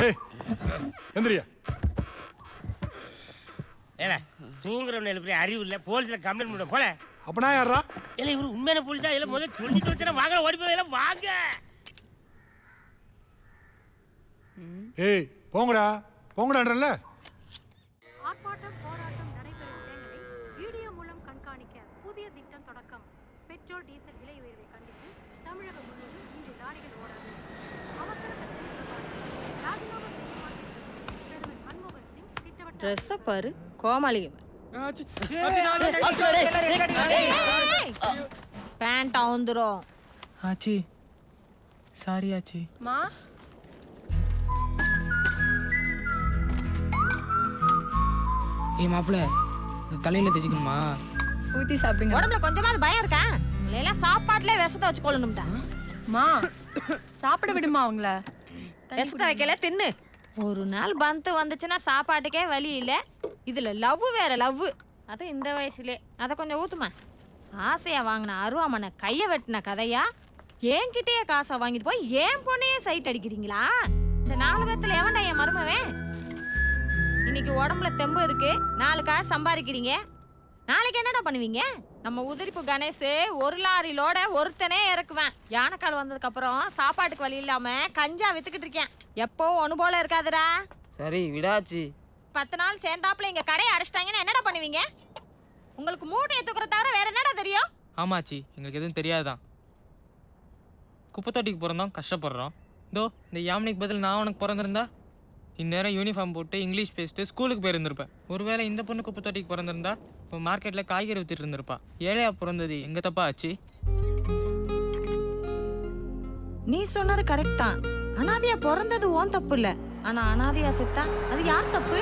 ஏய் எந்திரியா. ஏடா தூங்குறவன் எழுப்பி அறிவு இல்லை, போலீஸ்ல கம்ப்ளைண்ட் பண்ண போல. அப்பனா யாரா? இல்லை இவரு உண்மையான போலீஸா? இல்லை முதல்ல சொல்லி தொலைச்சா வாங்க, ஓடி போய் வாங்க. ஏய் போங்கடா போங்கடான்றல. ஆர்ப்பாட்டம் போராட்டம் நடைபெறும் இடங்களை வீடியோ மூலம் கண்காணிக்க புதிய திட்டம் தொடக்கம். பெட்ரோல் டீசல் விலை உயர்வை கண்டித்து தமிழகம் முழுவதும் இன்று லாரிகள் ஓடாது. அவசர ராஜினாமா செய்யுமாறு பிரதமர் மன்மோகன் சிங் திட்டவட்ட ட்ரெஸ்ஸை பாரு, கோமாளி பேண்ட் அவுந்துரும். ஆச்சி சாரி ஆச்சி. மா ஏய் மாப்பிள்ள, தலையில தைச்சிக்கணுமா? ஊத்தி சாப்பிடுங்க. உடம்புல கொஞ்சமாவது பயம் இருக்கா? எல்லாம் சாப்பாட்டுல விஷத்தை வச்சு கொள்ளணும் தான். மா சாப்பிட விடுமா அவங்கள? விஷத்தை வைக்கல தின்னு. ஒரு நாள் பந்து வந்துச்சுன்னா சாப்பாட்டுக்கே வழி இல்லை. இதுல லவ் வேற லவ். அது இந்த வயசுலே. அதை கொஞ்சம் ஊத்துமா. ஆசையா வாங்கின அருவாமனை கையை வெட்டின கதையா? என்கிட்டயே காசை வாங்கிட்டு போய் ஏன் பொண்ணையே சைட் அடிக்கிறீங்களா? இந்த 4 பேத்துல எவன்டா என் மருமவன்? இன்னைக்கு உடம்புல தெம்பு இருக்கு, 4 காசு சம்பாதிக்கிறீங்க. நாளைக்கு என்னடா பண்ணுவீங்க? நம்ம உதிரிப்பு கணேஷ் 1 லாரிலோட ஒருத்தனே இறக்குவேன். யானைக்கால் வந்ததுக்கு அப்புறம் சாப்பாட்டுக்கு வழி இல்லாம கஞ்சா வித்துக்கிட்டு இருக்கேன். எப்போ ஒண்ணு போல இருக்காதுடா. சரி விடாச்சி. 10 நாள் சேர்ந்தாப்புல இங்க கடையை அடைச்சிட்டாங்கன்னா என்னடா பண்ணுவீங்க? உங்களுக்கு மூட்டையை தூக்குற தவிர வேற என்னடா தெரியும்? ஆமாச்சி, எங்களுக்கு எதுவும் தெரியாதான். குப்பை தொட்டிக்கு பிறந்தோம், கஷ்டப்படுறோம். இதோ இந்த யாமினிக்கு பதில் நான் உனக்கு பிறந்திருந்தா இந்நேரம் யூனிஃபார்ம் போட்டு இங்கிலீஷ் பேசிட்டு ஸ்கூலுக்கு போயிருந்திருப்பேன். ஒருவேளை இந்த பொண்ணு குப்பை தொட்டிக்கு பிறந்திருந்தா இப்போ மார்க்கெட்டில் காய்கறி வித்துட்டு இருந்திருப்பா. ஏழையா பிறந்தது எங்க தப்பா ஆச்சு? நீ சொன்னது கரெக்ட் தான். அனாதையா பிறந்தது ஓன் தப்பு இல்ல. ஆனா அனாதையா செத்தா அது யார் தப்பு?